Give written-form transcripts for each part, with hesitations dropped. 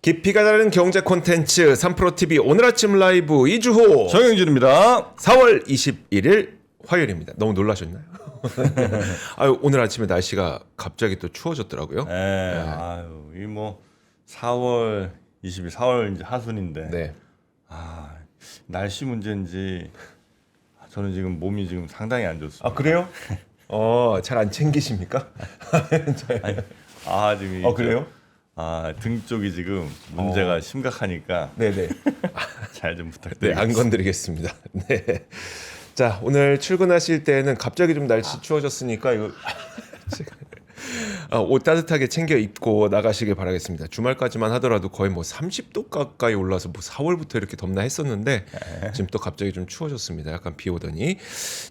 깊이가 다른 경제 콘텐츠 3프로TV 오늘 아침 라이브 2주호 정영진입니다. 4월 21일 화요일입니다. 너무 놀라셨나요? 아유, 오늘 아침에 날씨가 갑자기 또 추워졌더라고요. 네. 아유, 이 뭐 4월 20일 4월 이제 하순인데. 네. 아, 날씨 문제인지 저는 지금 몸이 지금 상당히 안 좋습니다. 아, 그래요? 잘 안 챙기십니까? 아, 지금 그래요? 등 쪽이 지금 문제가 심각하니까 네네. 잘 좀 네, 부탁드립니다. 안 건드리겠습니다. 네. 자, 오늘 출근하실 때는 갑자기 좀 날씨 추워졌으니까 이거 옷 따뜻하게 챙겨 입고 나가시길 바라겠습니다. 주말까지만 하더라도 거의 뭐 30도 가까이 올라서 뭐 4월부터 이렇게 덥나 했었는데 지금 또 갑자기 좀 추워졌습니다. 약간 비 오더니.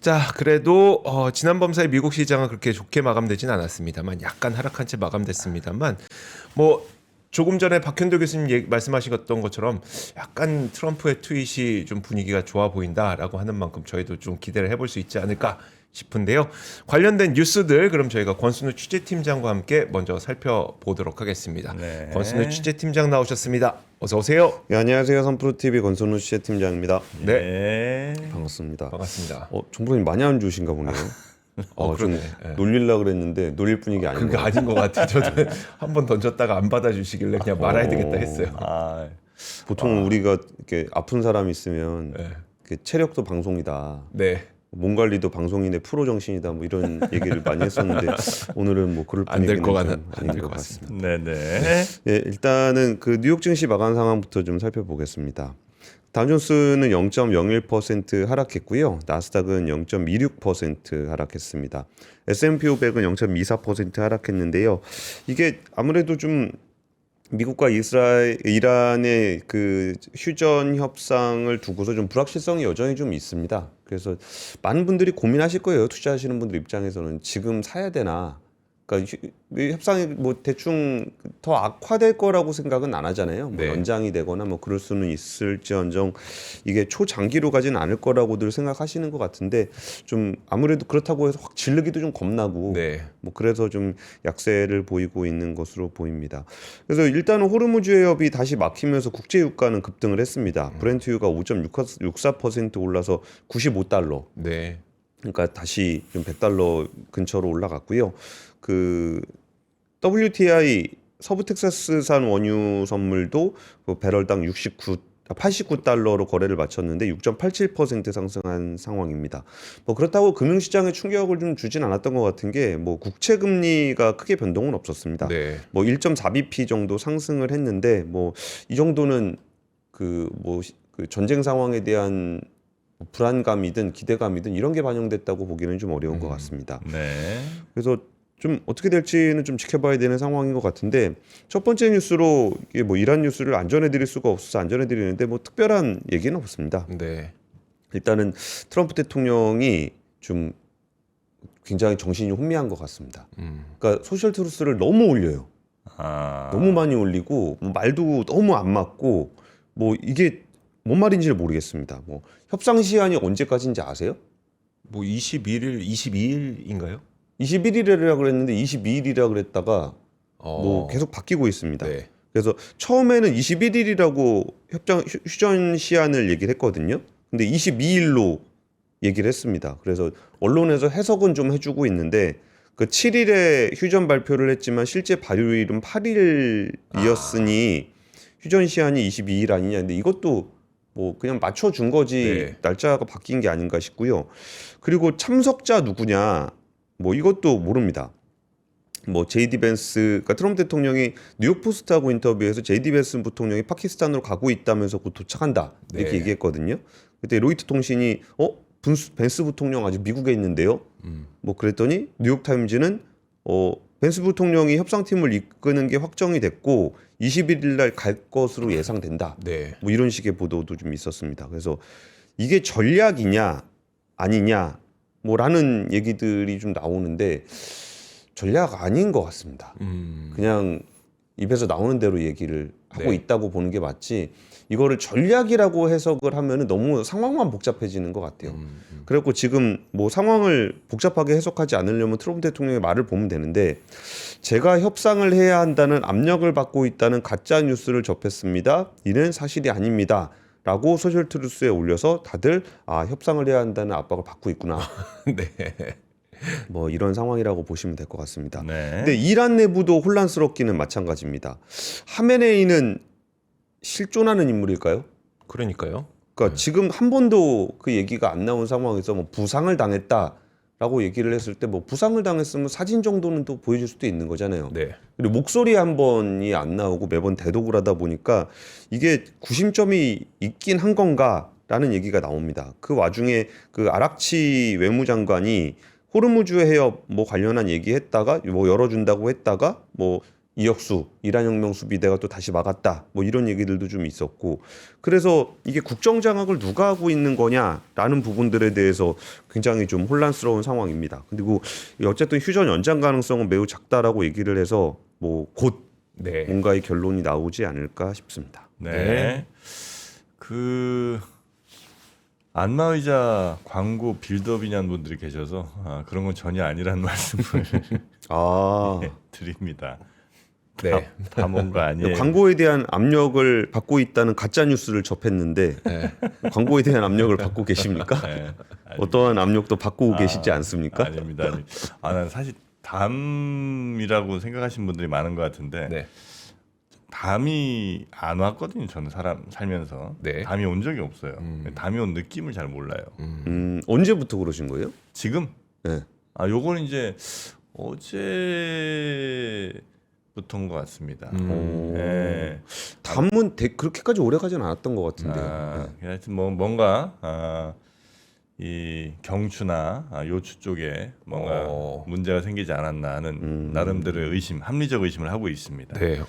자, 그래도 지난 범사의 미국 시장은 그렇게 좋게 마감되진 않았습니다만 약간 하락한 채 마감됐습니다만 뭐 조금 전에 박현도 교수님 말씀하셨던 것처럼 약간 트럼프의 트윗이 좀 분위기가 좋아 보인다라고 하는 만큼 저희도 좀 기대를 해볼 수 있지 않을까 싶은데요. 관련된 뉴스들 그럼 저희가 권순우 취재팀장과 함께 먼저 살펴보도록 하겠습니다. 네. 권순우 취재팀장 나오셨습니다. 어서 오세요. 네, 안녕하세요. 3프로TV 권선우 취재팀장입니다. 네. 반갑습니다. 반갑습니다. 정부님 많이 안 좋으신가 보네요. 좀 그러네. 예. 놀리려고 그랬는데 놀릴 분위기 아닌 그거 거 아닌 것 같아요. 저도 한 번 던졌다가 안 받아주시길래 그냥 말아야 되겠다 했어요. 아, 보통 우리가 이렇게 아픈 사람 있으면 네. 이렇게 체력도 방송이다. 네. 몸 관리도 방송인의 프로 정신이다. 뭐 이런 얘기를 많이 했었는데 오늘은 뭐 그럴 안 될 분위기는 것 좀 같은 아닌 안될 것 것 같습니다. 네네. 예, 일단은 그 뉴욕 증시 마감 상황부터 좀 살펴보겠습니다. 다우존스는 0.01% 하락했고요. 나스닥은 0.26% 하락했습니다. S&P 500은 0.24% 하락했는데요. 이게 아무래도 좀 미국과 이란의 그 휴전 협상을 두고서 좀 불확실성이 여전히 좀 있습니다. 그래서 많은 분들이 고민하실 거예요. 투자하시는 분들 입장에서는 지금 사야 되나? 그러니까 협상이 뭐 대충 더 악화될 거라고 생각은 안 하잖아요. 뭐 네. 연장이 되거나 뭐 그럴 수는 있을지언정 이게 초장기로 가지는 않을 거라고들 생각하시는 것 같은데 좀 아무래도 그렇다고 해서 확 질르기도 좀 겁나고 네. 뭐 그래서 좀 약세를 보이고 있는 것으로 보입니다. 그래서 일단은 호르무즈 해협이 다시 막히면서 국제 유가는 급등을 했습니다. 브렌트유가 5.64% 올라서 95달러. 네. 그러니까 다시 좀 100달러 근처로 올라갔고요. 그 WTI 서부 텍사스산 원유 선물도 그 배럴당 89달러로 거래를 마쳤는데 6.87% 상승한 상황입니다. 뭐 그렇다고 금융시장에 충격을 좀 주진 않았던 것 같은 게 뭐 국채 금리가 크게 변동은 없었습니다. 네. 뭐 1.4bp 정도 상승을 했는데 뭐 이 정도는 그 전쟁 상황에 대한 불안감이든 기대감이든 이런 게 반영됐다고 보기는 좀 어려운 것 같습니다. 네. 그래서 좀 어떻게 될지는 좀 지켜봐야 되는 상황인 것 같은데 첫 번째 뉴스로 이게 뭐 이란 뉴스를 안 전해드릴 수가 없어서 안 전해드리는데 뭐 특별한 얘기는 없습니다. 네. 일단은 트럼프 대통령이 좀 굉장히 정신이 혼미한 것 같습니다. 그러니까 소셜 트루스를 너무 올려요. 아, 너무 많이 올리고 뭐 말도 너무 안 맞고 뭐 이게 뭔 말인지를 모르겠습니다. 뭐 협상 시한이 언제까지인지 아세요? 뭐 22일인가요? 21일이라고 그랬는데 22일이라고 그랬다가 뭐 계속 바뀌고 있습니다. 네. 그래서 처음에는 21일이라고 휴전 시한을 얘기를 했거든요. 근데 22일로 얘기를 했습니다. 그래서 언론에서 해석은 좀 해주고 있는데 그 7일에 휴전 발표를 했지만 실제 발효일은 8일이었으니 휴전 시한이 22일 아니냐. 근데 이것도 뭐 그냥 맞춰준 거지 네. 날짜가 바뀐 게 아닌가 싶고요. 그리고 참석자 누구냐 뭐 이것도 모릅니다. 뭐 제이디 벤스, 그러니까 트럼프 대통령이 뉴욕 포스트하고 인터뷰에서 제이디 벤스 부통령이 파키스탄으로 가고 있다면서 곧 도착한다 이렇게 네. 얘기했거든요. 그때 로이터 통신이 벤스 부통령 아직 미국에 있는데요. 뭐 그랬더니 뉴욕 타임즈는 벤스 부통령이 협상팀을 이끄는 게 확정이 됐고 21일 날 갈 것으로 예상된다. 네. 뭐 이런 식의 보도도 좀 있었습니다. 그래서 이게 전략이냐 아니냐 뭐라는 얘기들이 좀 나오는데 전략 아닌 것 같습니다. 그냥 입에서 나오는 대로 얘기를 하고 네. 있다고 보는 게 맞지. 이거를 전략이라고 해석을 하면은 너무 상황만 복잡해지는 것 같아요. 그래갖고 지금 뭐 상황을 복잡하게 해석하지 않으려면 트럼프 대통령의 말을 보면 되는데 제가 협상을 해야 한다는 압력을 받고 있다는 가짜 뉴스를 접했습니다. 이는 사실이 아닙니다. 라고 소셜트루스에 올려서 다들 협상을 해야 한다는 압박을 받고 있구나. 네. 뭐 이런 상황이라고 보시면 될 것 같습니다. 네. 근데 이란 내부도 혼란스럽기는 마찬가지입니다. 하메네이는 실존하는 인물일까요? 그러니까요. 그러니까 지금 한 번도 그 얘기가 안 나온 상황에서 뭐 부상을 당했다라고 얘기를 했을 때 뭐 부상을 당했으면 사진 정도는 또 보여줄 수도 있는 거잖아요. 네. 그리고 목소리 한 번이 안 나오고 매번 대독을 하다 보니까 이게 구심점이 있긴 한 건가라는 얘기가 나옵니다. 그 와중에 그 아락치 외무장관이 호르무즈 해협 뭐 관련한 얘기했다가 뭐 열어준다고 했다가 뭐 이혁수 이란 혁명 수비대가 또 다시 막았다 뭐 이런 얘기들도 좀 있었고 그래서 이게 국정 장악을 누가 하고 있는 거냐라는 부분들에 대해서 굉장히 좀 혼란스러운 상황입니다. 그리고 어쨌든 휴전 연장 가능성은 매우 작다라고 얘기를 해서 뭐 곧 네. 뭔가의 결론이 나오지 않을까 싶습니다. 네. 네. 그 안마의자 광고 빌드업이냐는 분들이 계셔서 그런 건 전혀 아니라는 말씀을 아 드립니다. 네. 다 뭔가 아니에요. 광고에 대한 압력을 받고 있다는 가짜 뉴스를 접했는데 네. 광고에 대한 압력을 받고 계십니까? 네. 어떠한 압력도 받고 계시지 않습니까? 아닙니다. 난 사실 담이라고 생각하시는 분들이 많은 것 같은데 네. 담이 안 왔거든요. 저는 살면서 네. 담이 온 적이 없어요. 담이 온 느낌을 잘 몰라요. 언제부터 그러신 거예요? 지금 네. 요거는 이제 어제부터인 것 같습니다. 네. 담은 그렇게까지 오래가진 않았던 것 같은데요. 하여튼 뭐 뭔가 이 경추나 요추 쪽에 뭔가 문제가 생기지 않았나 하는 나름대로의 의심, 합리적 의심을 하고 있습니다. 네.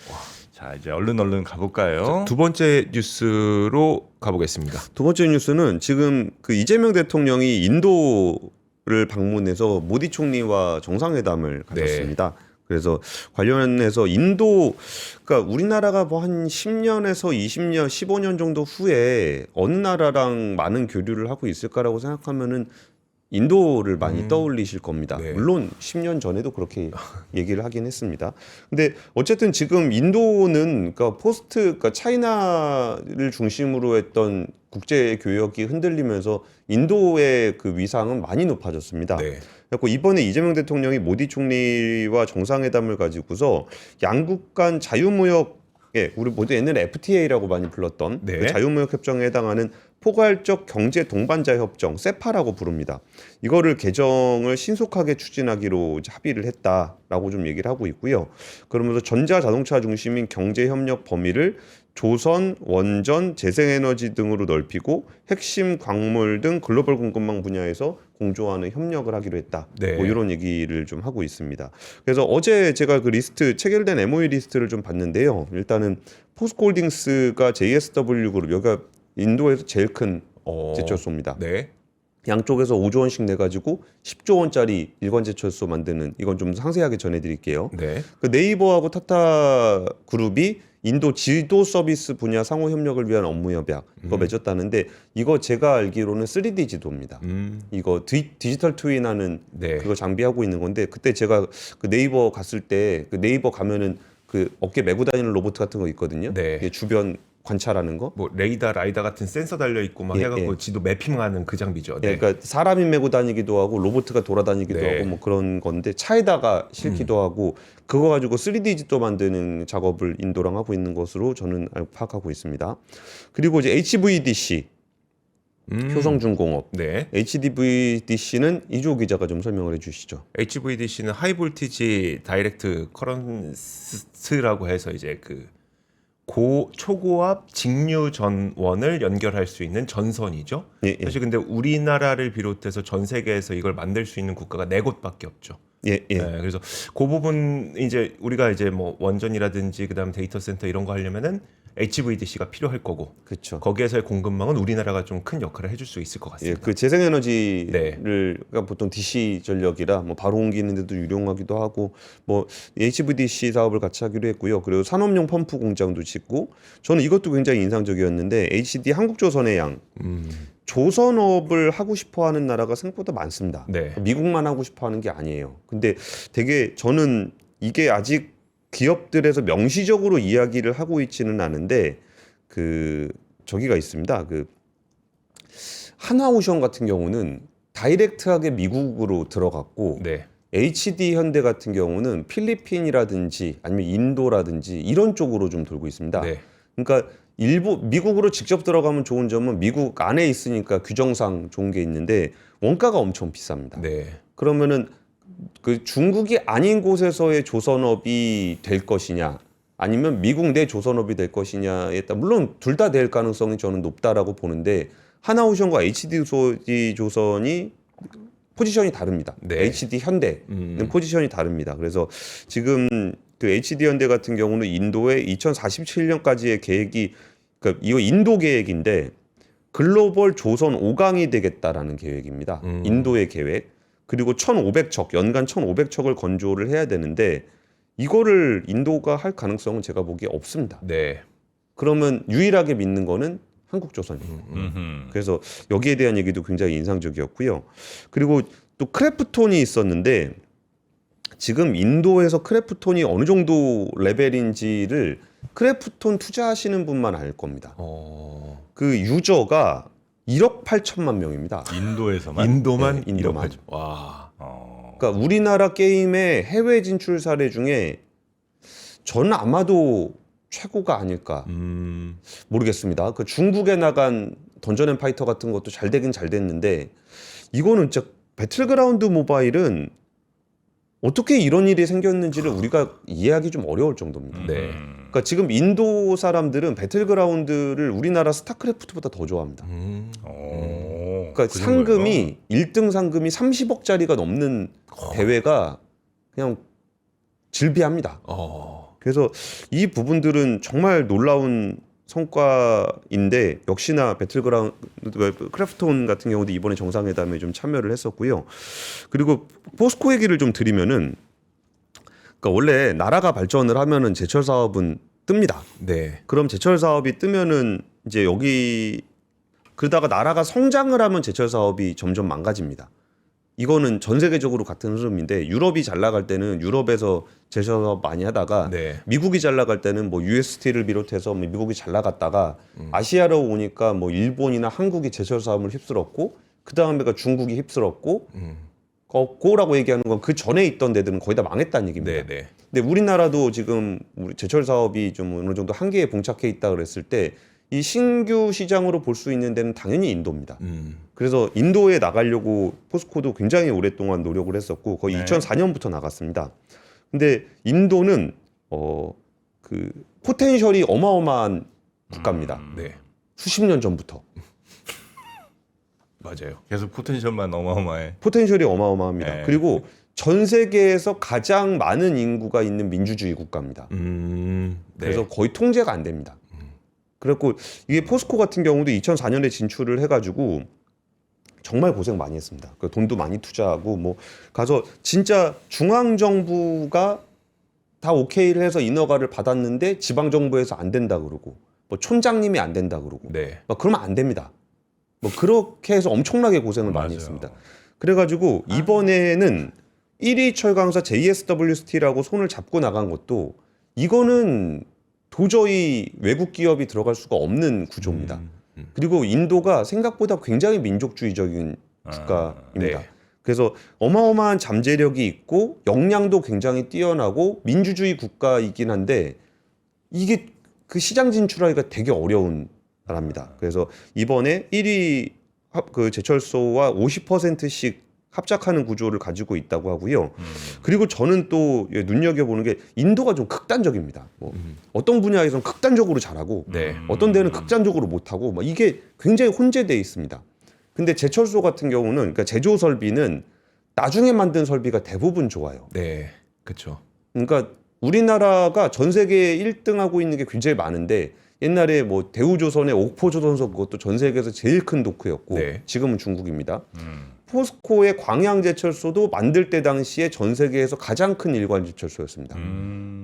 자 이제 얼른 가볼까요? 두 번째 뉴스로 가보겠습니다. 두 번째 뉴스는 지금 그 이재명 대통령이 인도를 방문해서 모디 총리와 정상회담을 가졌습니다. 그래서 관련해서 인도, 그러니까 우리나라가 뭐 한 10년에서 20년, 15년 정도 후에 어느 나라랑 많은 교류를 하고 있을까라고 생각하면은 인도를 많이 떠올리실 겁니다. 네. 물론 10년 전에도 그렇게 얘기를 하긴 했습니다. 근데 어쨌든 지금 인도는 그러니까 차이나를 중심으로 했던 국제 교역이 흔들리면서 인도의 그 위상은 많이 높아졌습니다. 네. 그래서 이번에 이재명 대통령이 모디 총리와 정상회담을 가지고서 양국 간 자유무역에 우리 모두 옛날에 FTA라고 많이 불렀던 네. 그 자유무역 협정에 해당하는 포괄적 경제 동반자 협정 세파라고 부릅니다. 이거를 개정을 신속하게 추진하기로 이제 합의를 했다라고 좀 얘기를 하고 있고요. 그러면서 전자 자동차 중심인 경제 협력 범위를 조선, 원전, 재생에너지 등으로 넓히고 핵심 광물 등 글로벌 공급망 분야에서 공조하는 협력을 하기로 했다. 네. 뭐 이런 얘기를 좀 하고 있습니다. 그래서 어제 제가 그 리스트 체결된 MOU 리스트를 좀 봤는데요. 일단은 포스코홀딩스가 JSW 그룹 여기가 인도에서 제일 큰 제철소입니다. 네. 양쪽에서 5조 원씩 내가지고 10조 원짜리 일관 제철소 만드는 이건 좀 상세하게 전해드릴게요. 네. 그 네이버하고 타타 그룹이 인도 지도 서비스 분야 상호 협력을 위한 업무 협약 이거 맺었다는데 이거 제가 알기로는 3D 지도입니다. 이거 디지털 트윈하는 네. 그거 장비하고 있는 건데 그때 제가 그 네이버 갔을 때 그 네이버 가면은 그 어깨 메고 다니는 로봇 같은 거 있거든요. 네. 이게 주변 관찰하는 거. 뭐 레이더, 라이다 같은 센서 달려 있고 막 예, 해갖고 예. 지도 매핑하는 그 장비죠. 예, 네. 그러니까 사람이 메고 다니기도 하고 로봇가 돌아다니기도 네. 하고 뭐 그런 건데 차에다가 실기도 하고 그거 가지고 3D 지도 만드는 작업을 인도랑 하고 있는 것으로 저는 파악하고 있습니다. 그리고 이제 HVDC 효성중공업 네. HVDC는 이주호 기자가 좀 설명을 해주시죠. HVDC는 하이볼티지 다이렉트 커런스라고 해서 이제 그 초고압 직류 전원을 연결할 수 있는 전선이죠. 예, 예. 사실 근데 우리나라를 비롯해서 전 세계에서 이걸 만들 수 있는 국가가 4곳밖에 없죠. 예, 예. 네, 그래서 그 부분 이제 우리가 이제 뭐 원전이라든지 그다음 데이터 센터 이런 거 하려면은 HVDC가 필요할 거고 그렇죠. 거기에서의 공급망은 우리나라가 좀 큰 역할을 해줄 수 있을 것 예, 같습니다. 그 재생에너지를 그러니까 보통 DC 전력이라 뭐 바로 옮기는데도 유용하기도 하고 뭐 HVDC 사업을 같이 하기로 했고요. 그리고 산업용 펌프 공장도 짓고 저는 이것도 굉장히 인상적이었는데 HD 한국조선의 양 조선업을 하고 싶어하는 나라가 생각보다 많습니다. 네. 미국만 하고 싶어하는 게 아니에요. 근데 되게 저는 이게 아직 기업들에서 명시적으로 이야기를 하고 있지는 않은데 그 저기가 있습니다. 그 하나오션 같은 경우는 다이렉트하게 미국으로 들어갔고 네. HD 현대 같은 경우는 필리핀이라든지 아니면 인도라든지 이런 쪽으로 좀 돌고 있습니다. 네. 그러니까 미국으로 직접 들어가면 좋은 점은 미국 안에 있으니까 규정상 좋은 게 있는데 원가가 엄청 비쌉니다. 네. 그러면은 그 중국이 아닌 곳에서의 조선업이 될 것이냐 아니면 미국 내 조선업이 될 것이냐에 따라 물론 둘 다 될 가능성이 저는 높다라고 보는데 하나오션과 HD 조선이 포지션이 다릅니다. 네. HD 현대는 포지션이 다릅니다. 그래서 지금 그 HD 현대 같은 경우는 인도에 2047년까지의 계획이 그러니까 이거 인도 계획인데 글로벌 조선 5강이 되겠다라는 계획입니다. 인도의 계획. 그리고 1,500척 연간 1,500척을 건조를 해야 되는데 이거를 인도가 할 가능성은 제가 보기에 없습니다. 네. 그러면 유일하게 믿는 거는 한국조선입니다. 그래서 여기에 대한 얘기도 굉장히 인상적이었고요. 그리고 또 크래프톤이 있었는데 지금 인도에서 크래프톤이 어느 정도 레벨인지를 크래프톤 투자하시는 분만 알 겁니다. 그 유저가 1억 8천만 명입니다. 인도에서만. 인도만 네, 인도만. 와. 그러니까 우리나라 게임의 해외 진출 사례 중에 저는 아마도 최고가 아닐까 모르겠습니다. 그 중국에 나간 던전 앤 파이터 같은 것도 잘 되긴 잘 됐는데 이거는 진짜 배틀그라운드 모바일은 어떻게 이런 일이 생겼는지를 우리가 이해하기 좀 어려울 정도입니다. 네. 그러니까 지금 인도 사람들은 배틀그라운드를 우리나라 스타크래프트보다 더 좋아합니다. 그러니까 그 상금이 1등 상금이 30억짜리가 넘는 대회가 그냥 질비합니다. 그래서 이 부분들은 정말 놀라운 성과인데 역시나 배틀그라운드 크래프톤 같은 경우도 이번에 정상회담에 좀 참여를 했었고요. 그리고 포스코 얘기를 좀 드리면은 그러니까 원래 나라가 발전을 하면은 제철 사업은 뜹니다. 네. 그럼 제철 사업이 뜨면은 이제 여기 그러다가 나라가 성장을 하면 제철 사업이 점점 망가집니다. 이거는 전 세계적으로 같은 흐름인데 유럽이 잘 나갈 때는 유럽에서 제철 사업 많이 하다가 네. 미국이 잘 나갈 때는 뭐 UST를 비롯해서 뭐 미국이 잘 나갔다가 아시아로 오니까 뭐 일본이나 한국이 제철 사업을 휩쓸었고 그 다음에가 중국이 휩쓸었고 고라고 얘기하는 건 그 전에 있던 데들은 거의 다 망했다는 얘기입니다. 네. 네. 근데 우리나라도 지금 우리 제철 사업이 좀 어느 정도 한계에 봉착해 있다 그랬을 때 이 신규 시장으로 볼 수 있는 데는 당연히 인도입니다. 그래서 인도에 나가려고 포스코도 굉장히 오랫동안 노력을 했었고 거의 2004년부터 나갔습니다. 근데 인도는 그 포텐셜이 어마어마한 국가입니다. 네. 수십 년 전부터 맞아요. 계속 포텐셜만 어마어마해. 포텐셜이 어마어마합니다. 네. 그리고 전 세계에서 가장 많은 인구가 있는 민주주의 국가입니다. 네. 그래서 거의 통제가 안 됩니다. 그래갖고 이게 포스코 같은 경우도 2004년에 진출을 해가지고 정말 고생 많이 했습니다. 그 돈도 많이 투자하고 뭐 가서 진짜 중앙 정부가 다 오케이를 해서 인허가를 받았는데 지방 정부에서 안 된다 그러고 뭐 촌장님이 안 된다 그러고 네. 막 그러면 안 됩니다. 뭐 그렇게 해서 엄청나게 고생을 많이 맞아요. 했습니다. 그래가지고 이번에는 1위 철강사 JSWST라고 손을 잡고 나간 것도 이거는 도저히 외국 기업이 들어갈 수가 없는 구조입니다. 그리고 인도가 생각보다 굉장히 민족주의적인 국가입니다. 네. 그래서 어마어마한 잠재력이 있고 역량도 굉장히 뛰어나고 민주주의 국가이긴 한데 이게 그 시장 진출하기가 되게 어려운 나라입니다. 그래서 이번에 1위 그 제철소와 50%씩 합작하는 구조를 가지고 있다고 하고요. 그리고 저는 또 눈여겨보는 게 인도가 좀 극단적입니다. 뭐 어떤 분야에서는 극단적으로 잘하고 네. 어떤 데는 극단적으로 못하고 막 이게 굉장히 혼재되어 있습니다. 근데 제철소 같은 경우는 그러니까 제조 설비는 나중에 만든 설비가 대부분 좋아요. 네. 그렇죠. 그러니까 우리나라가 전 세계에 1등하고 있는 게 굉장히 많은데 옛날에 뭐 대우조선의 옥포조선소 그것도 전 세계에서 제일 큰 도크였고 네. 지금은 중국입니다. 포스코의 광양제철소도 만들 때 당시에 전 세계에서 가장 큰 일괄제철소였습니다.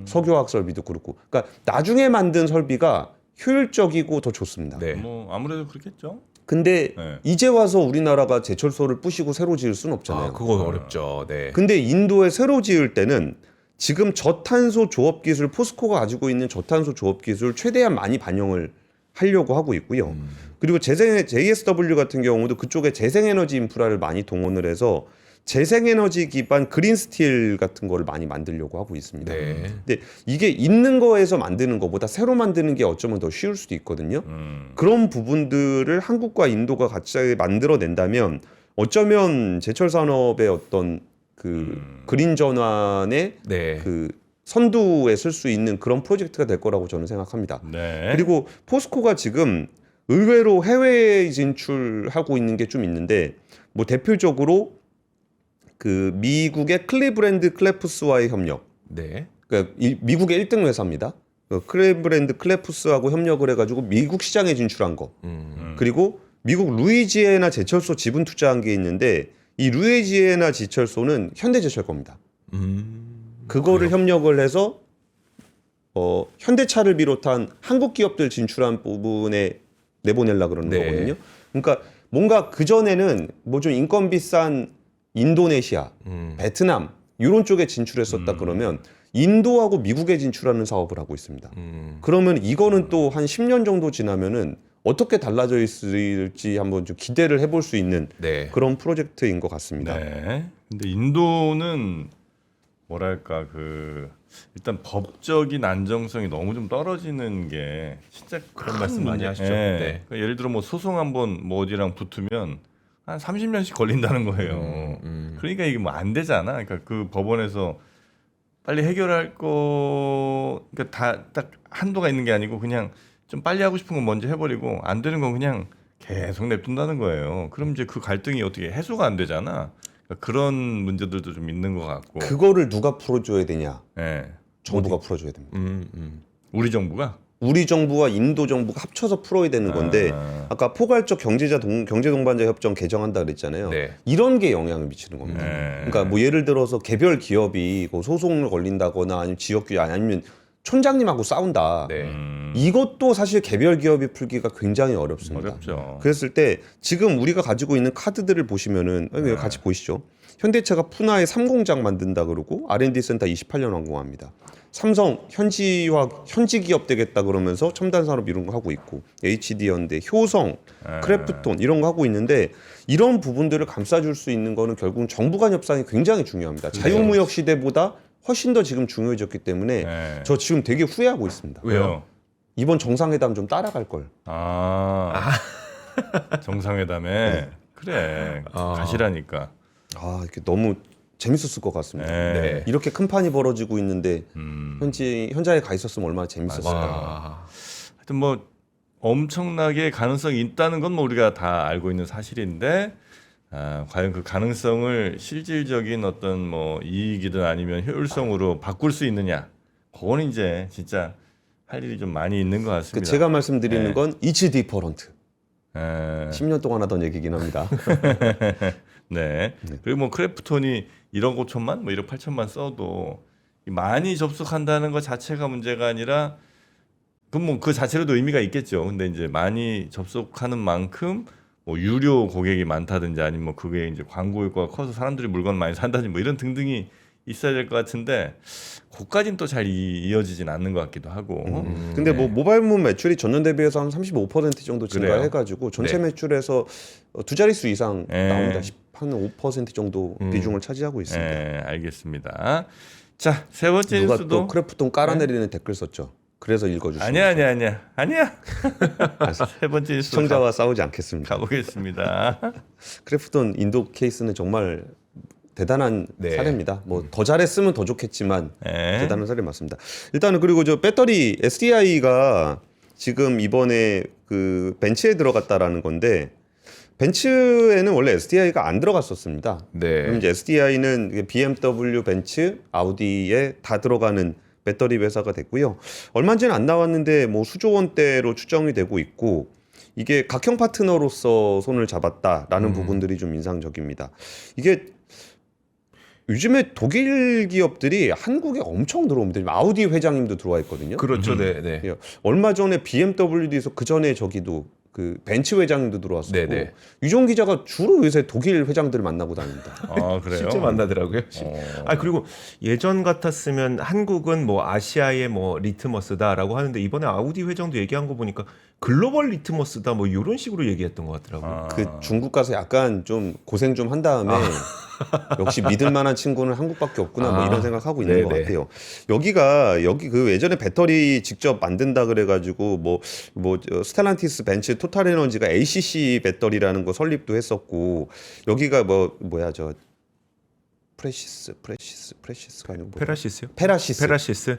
석유화학 설비도 그렇고, 그러니까 나중에 만든 설비가 효율적이고 더 좋습니다. 네. 뭐 아무래도 그렇겠죠. 근데 네. 이제 와서 우리나라가 제철소를 부시고 새로 지을 수는 없잖아요. 아, 그건 어렵죠. 네. 근데 인도에 새로 지을 때는 지금 저탄소 조업 기술, 포스코가 가지고 있는 저탄소 조업 기술 최대한 많이 반영을 하려고 하고 있고요. 그리고 JSW 같은 경우도 그쪽에 재생에너지 인프라를 많이 동원을 해서 재생에너지 기반 그린 스틸 같은 거를 많이 만들려고 하고 있습니다. 네. 근데 이게 있는 거에서 만드는 것보다 새로 만드는 게 어쩌면 더 쉬울 수도 있거든요. 그런 부분들을 한국과 인도가 같이 만들어낸다면 어쩌면 제철 산업의 어떤 그 그린 전환의 네. 그 선두에 쓸 수 있는 그런 프로젝트가 될 거라고 저는 생각합니다. 네. 그리고 포스코가 지금 의외로 해외 진출하고 있는 게 좀 있는데 뭐 대표적으로 그 미국의 클리브랜드 클래프스와의 협력. 네. 그러니까 미국의 1등 회사입니다. 클리브랜드 클래프스하고 협력을 해가지고 미국 시장에 진출한 거. 그리고 미국 루이지애나 제철소 지분 투자한 게 있는데 이 루이지애나 제철소는 현대제철 겁니다. 그거를 협력을 해서 현대차를 비롯한 한국 기업들 진출한 부분에 내보내려 그러는 네. 거거든요. 그러니까 뭔가 그 전에는 뭐 좀 인건 비싼 인도네시아, 베트남 이런 쪽에 진출했었다 그러면 인도하고 미국에 진출하는 사업을 하고 있습니다. 그러면 이거는 또 한 10년 정도 지나면은 어떻게 달라져 있을지 한번 좀 기대를 해볼 수 있는 네. 그런 프로젝트인 것 같습니다. 네. 근데 인도는 뭐랄까 그 일단 법적인 안정성이 너무 좀 떨어지는 게 진짜 그런 말씀 많이 하시죠. 예. 네. 그러니까 예를 들어 뭐 소송 한번 뭐 어디랑 붙으면 한 30년씩 걸린다는 거예요. 그러니까 이게 뭐 안 되잖아. 그러니까 그 법원에서 빨리 해결할 거 그러니까 다 딱 한도가 있는 게 아니고 그냥 좀 빨리 하고 싶은 건 먼저 해버리고 안 되는 건 그냥 계속 냅둔다는 거예요. 그럼 이제 그 갈등이 어떻게 해소가 안 되잖아. 그러니까 그런 문제들도 좀 있는 것 같고. 그거를 누가 풀어줘야 되냐? 예. 정부가 풀어줘야 됩니다. 우리 정부가 우리 정부와 인도 정부가 합쳐서 풀어야 되는 건데 아까 포괄적 경제동반자 협정 개정한다 그랬잖아요. 네. 이런 게 영향을 미치는 겁니다. 네. 그러니까 뭐 예를 들어서 개별 기업이 그 소송을 걸린다거나 아니면 지역규 아니면 촌장님하고 싸운다. 네. 이것도 사실 개별 기업이 풀기가 굉장히 어렵습니다. 어렵죠. 그랬을 때 지금 우리가 가지고 있는 카드들을 보시면은 같이 보시죠. 현대차가 푸나에 3공장 만든다 그러고 R&D 센터 28년 완공합니다. 삼성 현지 기업 되겠다 그러면서 첨단 산업 이런 거 하고 있고 HD 현대, 효성, 크래프톤 이런 거 하고 있는데 이런 부분들을 감싸줄 수 있는 거는 결국은 정부 간 협상이 굉장히 중요합니다. 자유무역 시대보다 훨씬 더 지금 중요해졌기 때문에 네. 저 지금 되게 후회하고 있습니다. 왜요? 이번 정상회담 좀 따라갈 걸. 정상회담에 그래 가시라니까. 이렇게 너무 재밌었을 것 같습니다. 네. 이렇게 큰 판이 벌어지고 있는데 현장에 가 있었으면 얼마나 재밌었을까. 와. 하여튼 뭐 엄청나게 가능성이 있다는 건 뭐 우리가 다 알고 있는 사실인데 과연 그 가능성을 실질적인 어떤 뭐 이익이든 아니면 효율성으로 바꿀 수 있느냐, 그건 이제 진짜 할 일이 좀 많이 있는 것 같습니다. 제가 말씀드리는 네. 건 이츠 디퍼런트. 에, 10년 동안 하던 얘기긴 합니다. 네. 그리고 뭐 크래프톤이 1억 5천만, 뭐 1억 8천만 써도 많이 접속한다는 것 자체가 문제가 아니라 그럼 뭐 그 자체로도 의미가 있겠죠. 근데 이제 많이 접속하는 만큼 뭐 유료 고객이 많다든지 아니면 뭐 그게 이제 광고 효과가 커서 사람들이 물건 많이 산다든지 뭐 이런 등등이 있어야 될 것 같은데 그까지는 또 잘 이어지진 않는 것 같기도 하고. 근데 뭐 모바일문 매출이 전년 대비해서 한 35% 정도 그래요? 증가해가지고 전체 네. 매출에서 두 자릿수 이상 네. 나옵니다. 한 5% 정도 비중을 차지하고 있습니다. 네, 알겠습니다. 자, 세 번째 누가 뉴스도 또 크래프톤 깔아내리는 댓글 썼죠. 그래서 읽어주시죠. 아니야. 세 번째 뉴스 시청자와 싸우지 않겠습니다. 가보겠습니다. 크래프톤 인도 케이스는 정말 대단한 네. 사례입니다. 뭐 더 잘했으면 더 좋겠지만 네. 대단한 사례 맞습니다. 일단은 그리고 저 배터리 SDI가 지금 이번에 그 벤츠에 들어갔다라는 건데 벤츠에는 원래 SDI가 안 들어갔었습니다. 네. 그럼 이제 SDI는 BMW, 벤츠, 아우디에 다 들어가는 배터리 회사가 됐고요. 얼마인지는 안 나왔는데 뭐 수조 원대로 추정이 되고 있고 이게 각형 파트너로서 손을 잡았다라는 부분들이 좀 인상적입니다. 이게 요즘에 독일 기업들이 한국에 엄청 들어옵니다. 아우디 회장님도 들어와 있거든요. 그렇죠. 네, 네. 예. 얼마 전에 BMW에서 그 전에 저기도 그 벤츠 회장님도 들어왔었고 네네. 유종 기자가 주로 요새 독일 회장들을 만나고 다닙니다. 아 그래요? 실제 만나더라고요. 아 그리고 예전 같았으면 한국은 뭐 아시아의 뭐 리트머스다라고 하는데 이번에 아우디 회장도 얘기한 거 보니까 글로벌 리트머스다 뭐 이런 식으로 얘기했던 것 같더라고요. 그 중국 가서 약간 좀 고생 좀 한 다음에 역시 믿을 만한 친구는 한국밖에 없구나 뭐 이런 생각하고 있는 것 네네. 같아요. 여기 그 예전에 배터리 직접 만든다 그래가지고 뭐 스텔란티스, 벤츠, 토탈에너지가 ACC 배터리라는 거 설립도 했었고 여기가 뭐야 저 프레시스가 아니고 페라시스요?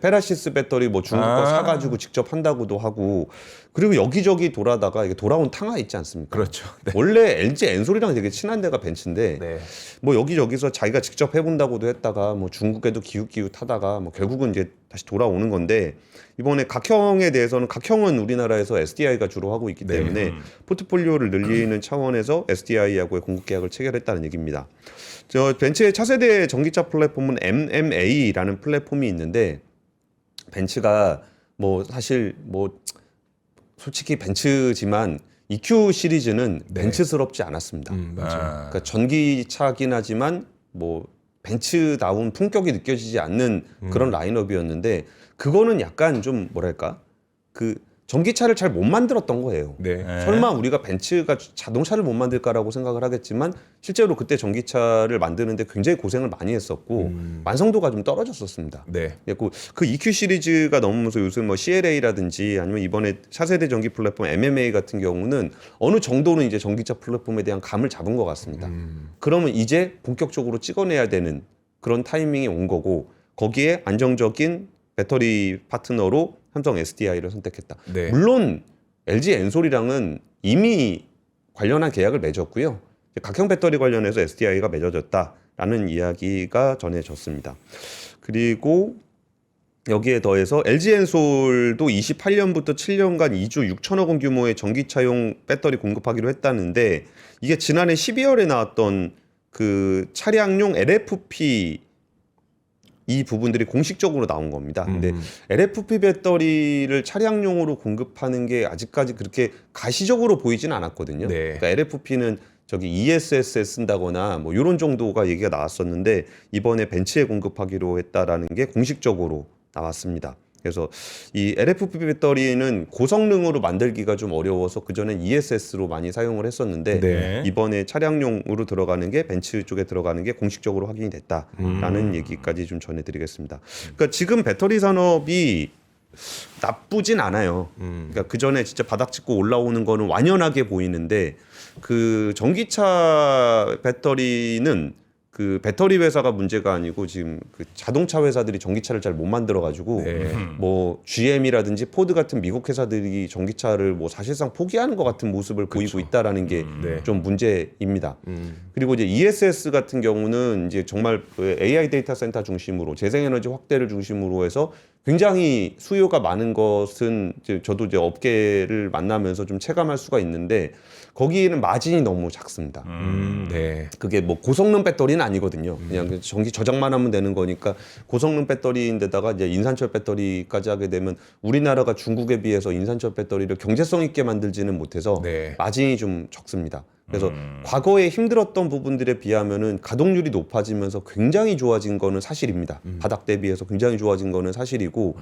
페라시스 배터리 뭐 중국 거 사가지고 직접 한다고도 하고 그리고 여기저기 돌아다가 이게 돌아온 탕화 있지 않습니까? 그렇죠. 네. 원래 LG 엔솔이랑 되게 친한 데가 벤츠인데 네. 뭐 여기저기서 자기가 직접 해본다고도 했다가 뭐 중국에도 기웃기웃하다가 뭐 결국은 이제 다시 돌아오는 건데 이번에 각형에 대해서는 각형은 우리나라에서 SDI가 주로 하고 있기 때문에 포트폴리오를 늘리는 차원에서 SDI하고의 공급 계약을 체결했다는 얘기입니다. 저 벤츠의 차세대 전기차 플랫폼은 MMA라는 플랫폼이 있는데 벤츠가 뭐 사실 뭐 솔직히 벤츠지만 EQ 시리즈는 벤츠스럽지 않았습니다. 맞아요. 그러니까 전기차긴 하지만 뭐 벤츠다운 품격이 느껴지지 않는 그런 라인업이었는데 그거는 약간 좀 뭐랄까 그 전기차를 잘 못 만들었던 거예요. 네. 설마 우리가 벤츠가 자동차를 못 만들까라고 생각을 하겠지만 실제로 그때 전기차를 만드는데 굉장히 고생을 많이 했었고 완성도가 좀 떨어졌었습니다. 네. 그 EQ 시리즈가 넘으면서 요즘 뭐 CLA라든지 아니면 이번에 차세대 전기 플랫폼 MMA 같은 경우는 어느 정도는 이제 전기차 플랫폼에 대한 감을 잡은 것 같습니다. 그러면 이제 본격적으로 찍어내야 되는 그런 타이밍이 온 거고 거기에 안정적인 배터리 파트너로 삼성 SDI를 선택했다. 네. 물론 LG 엔솔이랑은 이미 관련한 계약을 맺었고요. 각형 배터리 관련해서 SDI가 맺어졌다라는 이야기가 전해졌습니다. 그리고 여기에 더해서 LG 엔솔도 28년부터 7년간 2조 6천억 원 규모의 전기차용 배터리 공급하기로 했다는데 이게 지난해 12월에 나왔던 그 차량용 LFP 이 부분들이 공식적으로 나온 겁니다. 근데 LFP 배터리를 차량용으로 공급하는 게 아직까지 그렇게 가시적으로 보이지는 않았거든요. 네. 그러니까 LFP는 저기 ESS에 쓴다거나 뭐 이런 정도가 얘기가 나왔었는데 이번에 벤츠에 공급하기로 했다라는 게 공식적으로 나왔습니다. 그래서 이 LFP 배터리는 고성능으로 만들기가 좀 어려워서 그전엔 ESS로 많이 사용을 했었는데 네. 이번에 차량용으로 들어가는 게 벤츠 쪽에 들어가는 게 공식적으로 확인이 됐다라는 얘기까지 좀 전해드리겠습니다. 그러니까 지금 배터리 산업이 나쁘진 않아요. 그러니까 그 전에 진짜 바닥 짚고 올라오는 거는 완연하게 보이는데 그 전기차 배터리는 그 배터리 회사가 문제가 아니고 지금 그 자동차 회사들이 전기차를 잘 못 만들어 가지고 뭐 GM이라든지 포드 같은 미국 회사들이 전기차를 뭐 사실상 포기하는 것 같은 모습을 보이고 있다라는 게 좀 문제입니다. 그리고 이제 ESS 같은 경우는 이제 정말 그 AI 데이터 센터 중심으로 재생에너지 확대를 중심으로 해서 굉장히 수요가 많은 것은 이제 저도 이제 업계를 만나면서 좀 체감할 수가 있는데 거기에는 마진이 너무 작습니다. 네. 그게 뭐 고성능 배터리는 아니거든요. 그냥 전기 저장만 하면 되는 거니까 고성능 배터리인데다가 이제 인산철 배터리까지 하게 되면 우리나라가 중국에 비해서 인산철 배터리를 경제성 있게 만들지는 못해서 네. 마진이 좀 적습니다. 그래서 과거에 힘들었던 부분들에 비하면은 가동률이 높아지면서 굉장히 좋아진 거는 사실입니다. 바닥 대비해서 굉장히 좋아진 거는 사실이고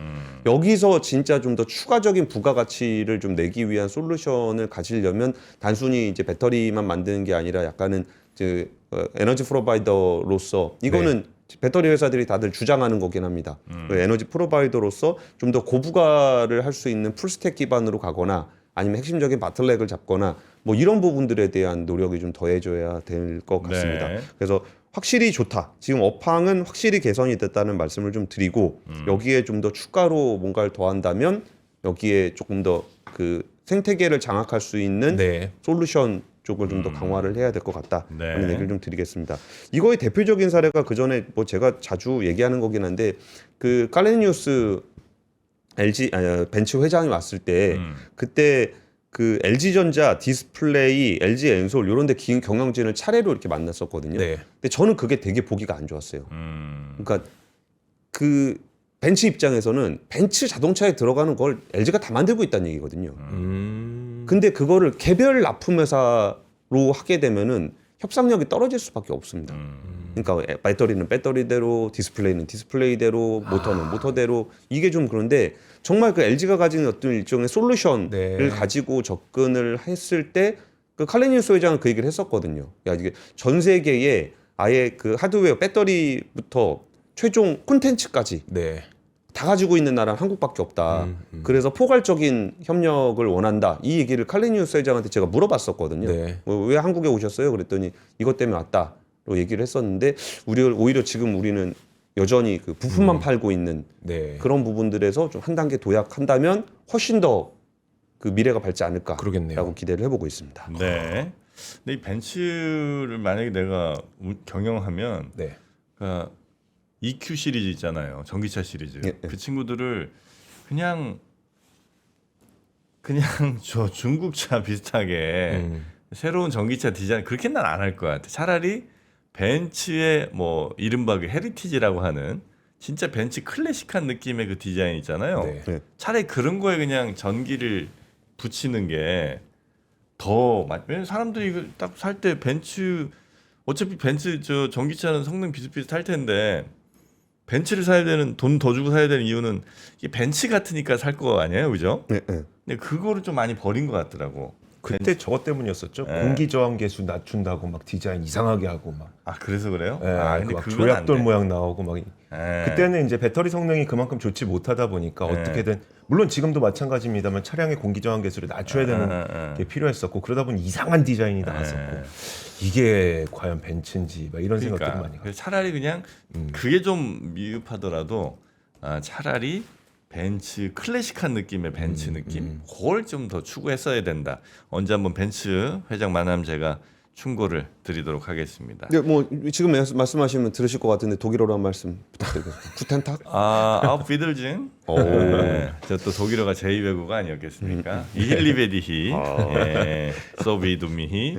여기서 진짜 좀 더 추가적인 부가가치를 좀 내기 위한 솔루션을 가지려면 단순히 이제 배터리만 만드는 게 아니라 약간은 이제 에너지 프로바이더로서 이거는 배터리 회사들이 다들 주장하는 거긴 합니다. 그 에너지 프로바이더로서 좀 더 고부가를 할 수 있는 풀스택 기반으로 가거나 아니면 핵심적인 바틀렉을 잡거나 뭐 이런 부분들에 대한 노력이 좀 더해져야 될 것 같습니다. 네. 그래서 확실히 좋다. 지금 업황은 확실히 개선이 됐다는 말씀을 좀 드리고 여기에 좀 더 추가로 뭔가를 더한다면 여기에 조금 더 그 생태계를 장악할 수 있는 네. 솔루션 쪽을 좀 더 강화를 해야 될 것 같다. 네. 라는 얘기를 좀 드리겠습니다. 이거의 대표적인 사례가 그 전에 뭐 제가 자주 얘기하는 거긴 한데 그 칼레니우스 벤츠 회장이 왔을 때 그때 그 LG전자, 디스플레이, LG 엔솔 이런 데 경영진을 차례로 이렇게 만났었거든요. 네. 근데 저는 그게 되게 보기가 안 좋았어요. 그러니까 그 벤츠 입장에서는 벤츠 자동차에 들어가는 걸 LG가 다 만들고 있다는 얘기거든요. 근데 그거를 개별 납품 회사로 하게 되면은 협상력이 떨어질 수밖에 없습니다. 그러니까 배터리는 배터리대로, 디스플레이는 디스플레이대로, 모터는 모터대로 이게 좀 그런데 정말 그 LG가 가진 어떤 일종의 솔루션을 네. 가지고 접근을 했을 때 그 칼레니우스 회장은 그 얘기를 했었거든요. 야, 이게 전 세계에 아예 그 하드웨어 배터리부터 최종 콘텐츠까지 네. 다 가지고 있는 나라는 한국밖에 없다. 그래서 포괄적인 협력을 원한다. 이 얘기를 칼레니우스 회장한테 제가 물어봤었거든요. 네. 왜 한국에 오셨어요? 그랬더니 이것 때문에 왔다로 얘기를 했었는데 오히려 지금 우리는 여전히 그 부품만 팔고 있는 네. 그런 부분들에서 좀 한 단계 도약한다면 훨씬 더 그 미래가 밝지 않을까라고 그러겠네요. 기대를 해보고 있습니다. 네. 근데 이 벤츠를 만약에 내가 경영하면 네. 그러니까 EQ 시리즈 있잖아요. 전기차 시리즈. 예, 예. 그 친구들을 그냥 저 중국차 비슷하게 새로운 전기차 디자인 그렇게 난 안 할 것 같아. 차라리 벤츠의 뭐 이른바 그 헤리티지라고 하는 진짜 벤츠 클래식한 느낌의 그 디자인 있잖아요. 네. 네. 차라리 그런 거에 그냥 전기를 붙이는 게 더 왜냐면 사람들이 이거 딱 살 때 벤츠 어차피 벤츠 저 전기차는 성능 비슷비슷할 텐데 벤츠를 사야 되는 돈 더 주고 사야 되는 이유는 이게 벤츠 같으니까 살 거 아니에요, 그죠? 네, 네. 근데 그거를 좀 많이 버린 것 같더라고. 그때 저것 때문이었었죠. 네. 공기 저항 계수 낮춘다고 막 디자인 이상하게 하고 막. 아 그래서 그래요? 예, 아 그 근데 막 그건 안 조약돌 돼. 모양 나오고 막. 예. 그때는 이제 배터리 성능이 그만큼 좋지 못하다 보니까 네. 어떻게든 물론 지금도 마찬가지입니다만 차량의 공기 저항 계수를 낮춰야 되는 게 필요했었고 그러다 보니 이상한 디자인이 나왔었고 이게 과연 벤츠인지 막 이런 생각들이 많이 그러니까 가요. 차라리 그냥 그게 좀 미흡하더라도 차라리 벤츠 클래식한 느낌의 벤츠 느낌 그걸 좀 더 추구했어야 된다. 언제 한번 벤츠 회장 만나면 제가 충고를 드리도록 하겠습니다. 근데 뭐 지금 말씀하시면 들으실 것 같은데 독일어로 한 말씀 부탁드리겠습니다. 구텐탁? 아우피들진. 네, 저또 독일어가 제2 외국어 아니었겠습니까? 이힐리베디히, 소비두미히.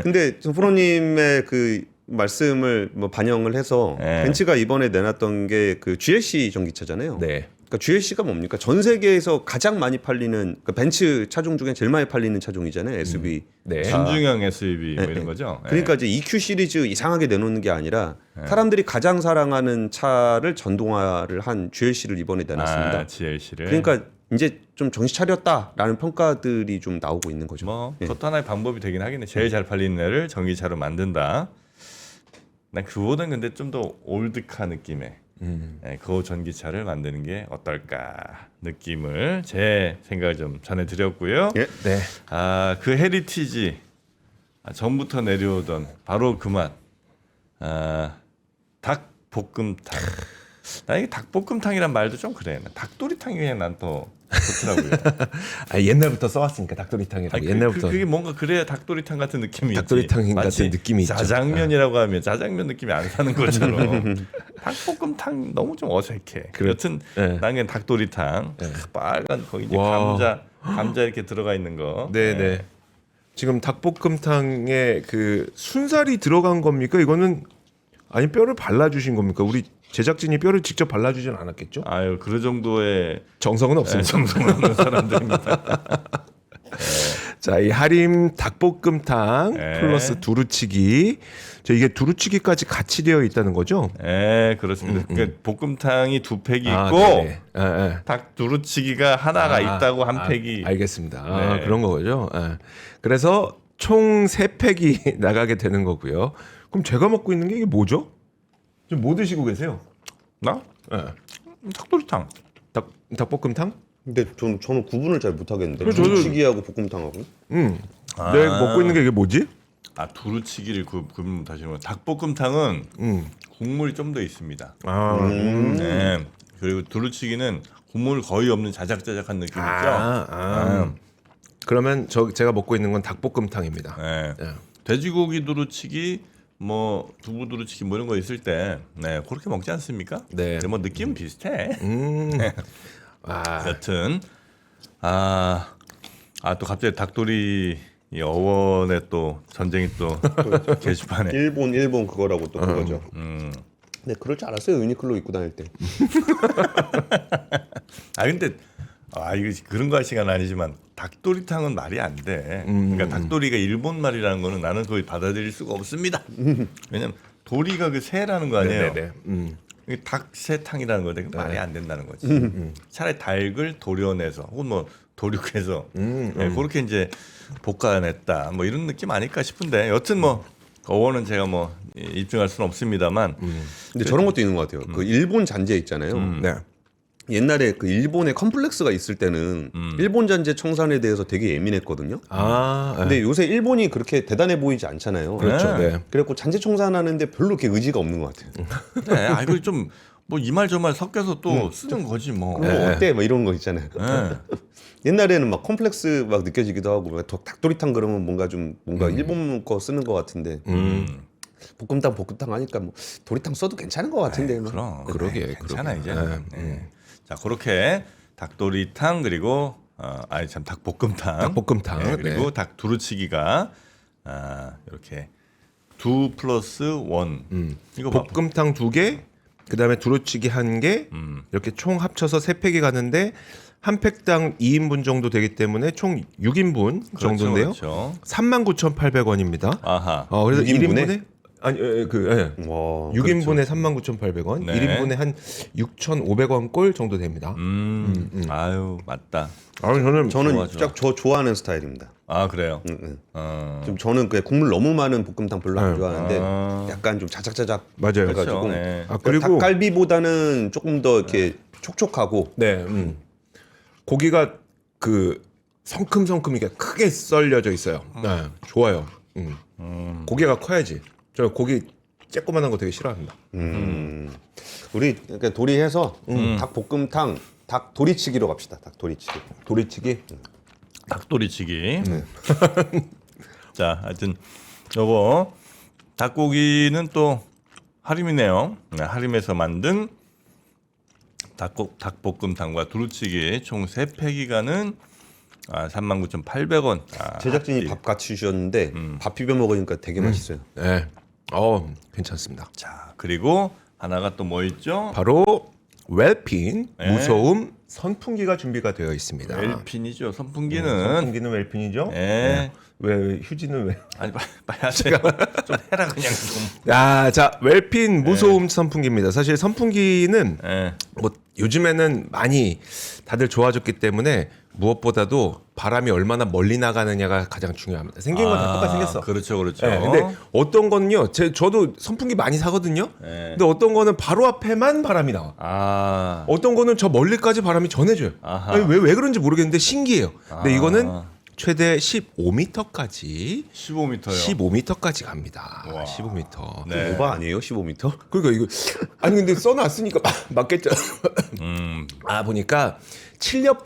근데 프로님의 그 말씀을 뭐 반영을 해서 네. 벤츠가 이번에 내놨던 게 그 GLC 전기차잖아요. 네. 그러니까 GLC가 뭡니까? 전 세계에서 가장 많이 팔리는 그러니까 벤츠 차종 중에 제일 많이 팔리는 차종이잖아요. SUV. 네. 준중형 SUV 뭐 이런 거죠. 네. 그러니까 이제 EQ 시리즈 이상하게 내놓는 게 아니라 사람들이 가장 사랑하는 차를 전동화를 한 GLC를 이번에 내놨습니다. GLC를. 그러니까 이제 좀 정신 차렸다라는 평가들이 좀 나오고 있는 거죠. 뭐 예. 그것도 하나의 방법이 되긴 하겠네. 제일 잘 팔리는 애를 전기차로 만든다. 난 그보다는 근데 좀 더 올드카 느낌의 그 전기차를 만드는 게 어떨까 느낌을 제 생각을 좀 전해드렸고요. 예. 네. 그 헤리티지 전부터 내려오던 바로 그 맛. 닭볶음탕. 나 이게 닭볶음탕이란 말도 좀 그래. 닭도리탕이 그냥 난 더 좋더라고요. 옛날부터 써왔으니까 닭도리탕이라고. 옛날부터. 그게 뭔가 그래야 닭도리탕 같은 느낌이 닭도리탕 있지. 같은 마치 느낌이 있죠. 짜장면이라고 하면 짜장면 느낌이 안 사는 것처럼 닭볶음탕 너무 좀 어색해. 여튼 네. 난 그냥 닭도리탕 빨간 거기 이제 와. 감자 이렇게 들어가 있는 거. 네네. 지금 닭볶음탕에 그 순살이 들어간 겁니까? 이거는 아니 뼈를 발라주신 겁니까? 우리 제작진이 뼈를 직접 발라주진 않았겠죠? 아유 그 정도의 정성은 없습니다. 정성 없는 사람들입니다. 자, 이 하림 닭볶음탕 네. 플러스 두루치기. 이게 두루치기까지 같이 되어 있다는 거죠? 네 그렇습니다. 그러니까 볶음탕이 두 팩이 있고 네네. 예. 닭 두루치기가 하나가 있다고 한 팩이. 알겠습니다. 네. 그런 거죠. 예. 그래서 총 3팩이 나가게 되는 거고요. 그럼 제가 먹고 있는 게 이게 뭐죠? 지금 뭐 드시고 계세요? 나? 예. 닭도리탕. 닭볶음탕? 근데 저는 구분을 잘 못하겠는데 저도- 두루치기하고 볶음탕하고. 내가 먹고 있는 게 이게 뭐지? 두루치기를 구분 다시 면 닭볶음탕은 국물이 좀 더 있습니다. 네. 그리고 두루치기는 국물 거의 없는 자작자작한 느낌 있죠. 그러면 제가 먹고 있는 건 닭볶음탕입니다. 네. 네. 돼지고기 두루치기, 뭐 두부 두루치기 뭐 이런 거 있을 때, 네 그렇게 먹지 않습니까? 네. 근데 뭐 느낌은 비슷해. 아, 여튼 또 갑자기 닭도리 이 어원의 또 전쟁이 또 게시판에. 일본 그거라고 또 그거죠. 네, 그럴 줄 알았어요. 유니클로 입고 다닐 때. 근데 이거 그런 거 할 시간 아니지만 닭도리탕은 말이 안 돼. 그러니까 닭도리가 일본 말이라는 거는 나는 거의 받아들일 수가 없습니다. 왜냐면 도리가 그 새라는 거 아니에요. 네네. 이게 닭새탕이라는 거데 말이 안 된다는 거지. 차라리 닭을 도려내서 혹은 뭐 도륙해서 그렇게 이제 볶아냈다. 뭐 이런 느낌 아닐까 싶은데 여튼 뭐 어원은 제가 뭐 입증할 수는 없습니다만. 근데 저런 것도 있는 것 같아요. 그 일본 잔재 있잖아요. 네. 옛날에 그 일본에 컴플렉스가 있을 때는 일본 잔재 청산에 대해서 되게 예민했거든요. 아, 근데 요새 일본이 그렇게 대단해 보이지 않잖아요. 그렇죠. 네. 그래갖고 잔재 청산하는데 별로 그렇게 의지가 없는 것 같아요. 네, 이거 좀 뭐 이 말 저 말 섞여서 또 쓰는 거지 뭐. 뭐 어때? 막 이런 거 있잖아요. 네. 옛날에는 막 컴플렉스 막 느껴지기도 하고 닭도리탕 그러면 뭔가 일본 거 쓰는 것 같은데 볶음탕 하니까 뭐 도리탕 써도 괜찮은 것 같은데. 막. 그럼 그러게, 괜찮아 그러게. 이제. 네. 자 그렇게 닭도리탕 그리고 닭볶음탕, 닭볶음탕, 네, 그리고 네. 닭 두루치기가 이렇게 2+1 이거 봐. 볶음탕 2개, 그다음에 두루치기 1개, 이렇게 총 합쳐서 3팩이 가는데 한 팩당 2인분 정도 되기 때문에 총 6인분 정도인데요. 그렇죠. 39,800원입니다. 아하. 그래서 6인분에? 1인분에 아니 와, 6인분에 39,800원, 네. 1인분에 한 6,500원 꼴 정도 됩니다. 아유 맞다. 저는 좋아. 저 좋아하는 스타일입니다. 그래요. 좀 저는 그 국물 너무 많은 볶음탕 별로 안 좋아하는데 아. 약간 좀 자작자작 맞아요. 해가지고 그렇죠. 네. 그리고 닭갈비보다는 조금 더 이렇게 촉촉하고 네, 고기가 그 성큼성큼 이게 크게 썰려져 있어요. 네, 좋아요. 고기가 커야지. 저 고기 쬐꼬만한 거 되게 싫어합니다. 우리 그러니까 도리해서 닭볶음탕 닭도리치기로 갑시다. 닭도리치기. 도리치기. 닭도리치기. 자, 하여튼 요거 닭고기는 또 하림이네요. 네, 하림에서 만든 닭볶음탕과 두루치기 총 3팩이 가는 39,800원. 제작진이 밥 같이 주셨는데 밥 비벼 먹으니까 되게 맛있어요. 네, 괜찮습니다. 자, 그리고 하나가 또 뭐 있죠? 바로 웰핀 네. 무소음 선풍기가 준비가 되어 있습니다. 웰핀이죠. 선풍기는. 선풍기는 웰핀이죠. 네. 왜 휴지는 왜? 아니 빨리 하세요. 좀 해라 그냥 좀. 자 웰핀 무소음 선풍기입니다. 사실 선풍기는 네. 뭐 요즘에는 많이 다들 좋아졌기 때문에 무엇보다도 바람이 얼마나 멀리 나가느냐가 가장 중요합니다. 생긴 건 다 똑같이 생겼어. 그렇죠, 그렇죠. 네, 근데 어떤 거는요, 저도 선풍기 많이 사거든요. 네. 근데 어떤 거는 바로 앞에만 바람이 나와. 어떤 거는 저 멀리까지 바람이 전해줘요. 아하. 아니, 왜 그런지 모르겠는데 신기해요. 근데 이거는 최대 15m까지 15m요. 15m까지 갑니다. 와. 15m. 네. 오바 아니에요? 15m? 그러니까 이거 아니 근데 써놨으니까 맞겠죠. 보니까 7엽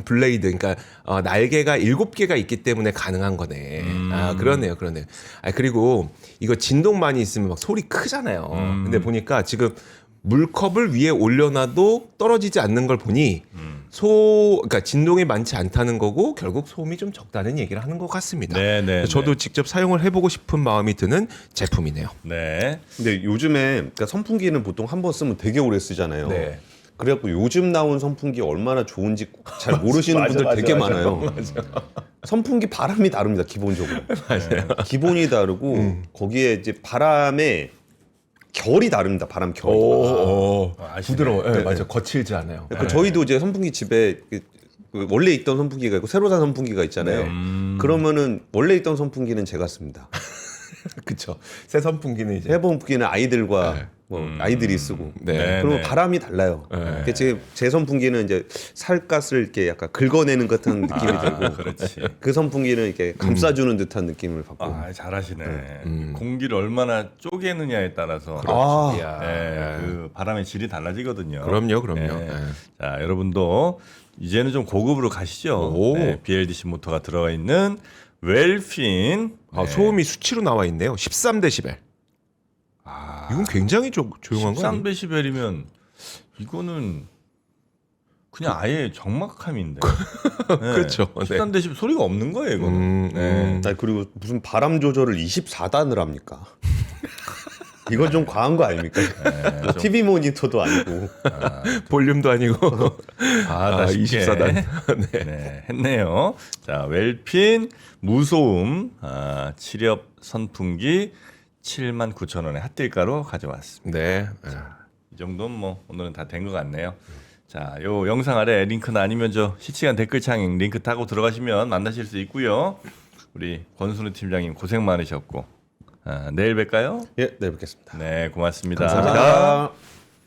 블레이드 그러니까 날개가 7개가 있기 때문에 가능한 거네. 그러네요. 그리고 이거 진동 많이 있으면 막 소리 크잖아요. 근데 보니까 지금 물컵을 위에 올려놔도 떨어지지 않는 걸 보니 그러니까 진동이 많지 않다는 거고 결국 소음이 좀 적다는 얘기를 하는 것 같습니다. 네. 저도 직접 사용을 해보고 싶은 마음이 드는 제품이네요. 네. 근데 요즘에 그러니까 선풍기는 보통 한 번 쓰면 되게 오래 쓰잖아요. 네. 그래갖고 요즘 나온 선풍기 얼마나 좋은지 잘 모르시는 분들 되게 많아요. 선풍기 바람이 다릅니다. 기본적으로. 맞아요. 기본이 다르고 거기에 이제 바람의 결이 다릅니다. 바람 결이. 부드러워. 네, 맞아요. 거칠지 않아요. 그러니까 저희도 이제 선풍기 집에 그 원래 있던 선풍기가 있고 새로 산 선풍기가 있잖아요. 그러면은 원래 있던 선풍기는 제가 씁니다. 그렇죠. 새 선풍기는 이제 새 선풍기는 아이들과 아이들이 쓰고. 네. 그러면 바람이 달라요. 그러니까 제 선풍기는 이제 살갗을 이렇게 약간 긁어내는 것 같은 느낌이 들고, 그렇지. 그 선풍기는 이렇게 감싸주는 듯한 느낌을 받고. 잘하시네. 공기를 얼마나 쪼개느냐에 따라서 네, 그 바람의 질이 달라지거든요. 그럼요. 네. 네. 자, 여러분도 이제는 좀 고급으로 가시죠. 오. 네, BLDC 모터가 들어가 있는 웰핀. 아, 소음이 수치로 나와 있네요. 13데시벨. 이건 굉장히 조용한 거 아니에요? 13데시벨이면 이거는 그냥 아예 정막함인데. 네. 그렇죠. 네. 13데시벨 소리가 없는 거예요, 이거는. 네. 아니, 그리고 무슨 바람 조절을 24단을 합니까? 이건 좀 과한 거 아닙니까? 뭐 TV 모니터도 아니고. 볼륨도 아니고. 아, 24단. 네, 했네요. 자, 웰핀 무소음 7협 선풍기 79,000원에 핫딜가로 가져왔습니다. 네. 이 정도는 뭐 오늘은 다 된 것 같네요. 자, 요 영상 아래 링크나 아니면 저 실시간 댓글창 링크 타고 들어가시면 만나실 수 있고요. 우리 권순우 팀장님 고생 많으셨고 내일 뵐까요? 예, 네, 뵙겠습니다. 네, 고맙습니다. 감사합니다.